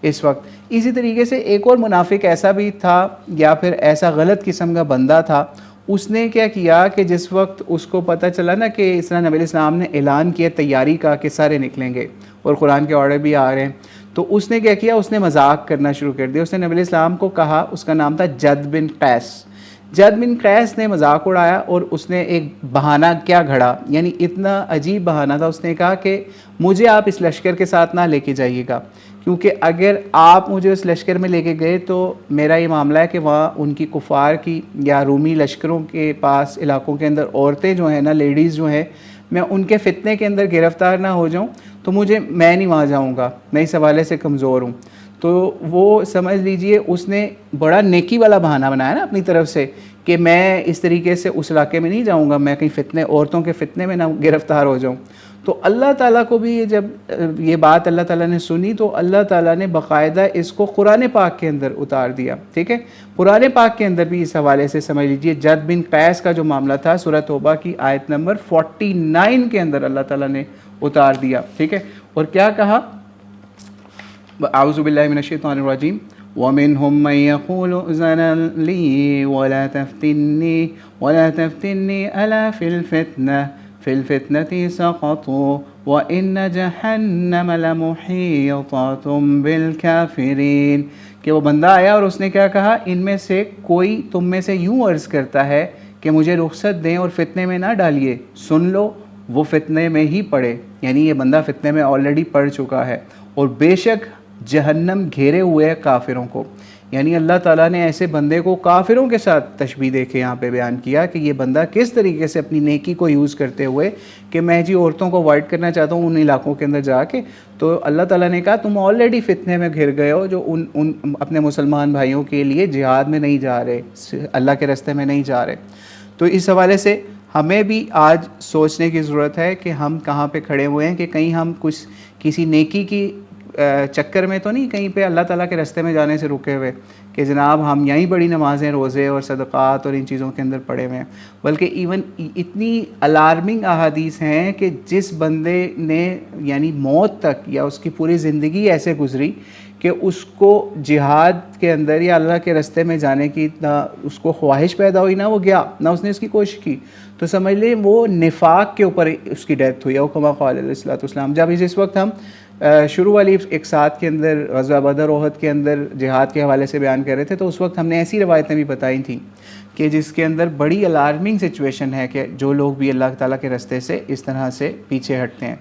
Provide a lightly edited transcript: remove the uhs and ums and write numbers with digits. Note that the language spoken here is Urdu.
اس وقت. اسی طریقے سے ایک اور منافق ایسا بھی تھا یا پھر ایسا غلط قسم کا بندہ تھا, اس نے کیا کیا کہ جس وقت اس کو پتہ چلا نا کہ اس طرح نبی علیہ السلام نے اعلان کیا تیاری کا کہ سارے نکلیں گے اور قرآن کے آرڈر بھی آ رہے ہیں, تو اس نے کیا کیا, اس نے مذاق کرنا شروع کر دیا. اس نے نبی علیہ السلام کو کہا, اس کا نام تھا جد بن قیس. جد بن قیس نے مذاق اڑایا اور اس نے ایک بہانہ کیا گھڑا, یعنی اتنا عجیب بہانہ تھا. اس نے کہا کہ مجھے آپ اس لشکر کے ساتھ نہ لے کے جائیے گا, کیونکہ اگر آپ مجھے اس لشکر میں لے کے گئے تو میرا یہ معاملہ ہے کہ وہاں ان کی کفار کی یا رومی لشکروں کے پاس علاقوں کے اندر عورتیں جو ہیں نا, لیڈیز جو ہیں, میں ان کے فتنے کے اندر گرفتار نہ ہو جاؤں, تو میں نہیں وہاں جاؤں گا, میں اس حوالے سے کمزور ہوں. تو وہ سمجھ لیجئے اس نے بڑا نیکی والا بہانہ بنایا نا اپنی طرف سے کہ میں اس طریقے سے اس علاقے میں نہیں جاؤں گا, میں کہیں فتنے, عورتوں کے فتنے میں نہ گرفتار ہو جاؤں. تو اللہ تعالیٰ کو بھی جب یہ بات اللہ تعالیٰ نے سنی تو اللہ تعالیٰ نے باقاعدہ اس کو قرآن پاک کے اندر اتار دیا. ٹھیک ہے, قرآن پاک کے اندر بھی اس حوالے سے سمجھ لیجئے جد بن قیس کا جو معاملہ تھا سورہ توبہ کی آیت نمبر 49 کے اندر اللہ تعالیٰ نے اتار دیا. ٹھیک ہے, اور کیا کہا, اعوذ باللہ من الشیطان الرجیم وَمِنْهُمْ مَنْ يَقُولُ اُذَنَ لِي وَلَا تَفْتِنِّي أَلَا فِي الْفِتْنَةِ سَقَطُوا وَإِنَّ جَهَنَّمَ لَمُحِيطَةٌ بِالْكَافِرِينَ. کہ وہ بندہ آیا اور اس نے کیا کہا, ان میں سے کوئی تم میں سے یوں عرض کرتا ہے کہ مجھے رخصت دیں اور فتنے میں نہ ڈالیے, سن لو وہ فتنے میں ہی پڑے, یعنی یہ بندہ فتنے میں آلریڈی پڑ چکا ہے, اور بے شک جہنم گھیرے ہوئے ہے کافروں کو. یعنی اللہ تعالیٰ نے ایسے بندے کو کافروں کے ساتھ تشبیہ دے کے یہاں پہ بیان کیا کہ یہ بندہ کس طریقے سے اپنی نیکی کو یوز کرتے ہوئے کہ میں جی عورتوں کو اوائڈ کرنا چاہتا ہوں ان علاقوں کے اندر جا کے, تو اللہ تعالیٰ نے کہا تم آلریڈی فتنے میں گھر گئے ہو, جو ان اپنے مسلمان بھائیوں کے لیے جہاد میں نہیں جا رہے, اللہ کے راستے میں نہیں جا رہے. تو اس حوالے سے ہمیں بھی آج سوچنے کی ضرورت ہے کہ ہم کہاں پہ کھڑے ہوئے ہیں, کہ کہیں ہم کسی نیکی کی چکر میں تو نہیں کہیں پہ اللہ تعالیٰ کے راستے میں جانے سے رکے ہوئے کہ جناب ہم یہیں بڑی نمازیں, روزے اور صدقات اور ان چیزوں کے اندر پڑے ہوئے ہیں. بلکہ ایون اتنی الارمنگ احادیث ہیں کہ جس بندے نے یعنی موت تک یا اس کی پوری زندگی ایسے گزری کہ اس کو جہاد کے اندر یا اللہ کے راستے میں جانے کی نہ اس کو خواہش پیدا ہوئی, نہ وہ گیا, نہ اس نے اس کی کوشش کی, تو سمجھ لیں وہ نفاق کے اوپر اس کی ڈیتھ ہوئی. او کما قال علیہ الصلوۃ والسلام. جب اس وقت ہم شروع والی ایک ساتھ کے اندر غزوہ بدر احد کے اندر جہاد کے حوالے سے بیان کر رہے تھے, تو اس وقت ہم نے ایسی روایتیں بھی بتائی تھیں کہ جس کے اندر بڑی الارمنگ سچویشن ہے کہ جو لوگ بھی اللہ تعالیٰ کے راستے سے اس طرح سے پیچھے ہٹتے ہیں.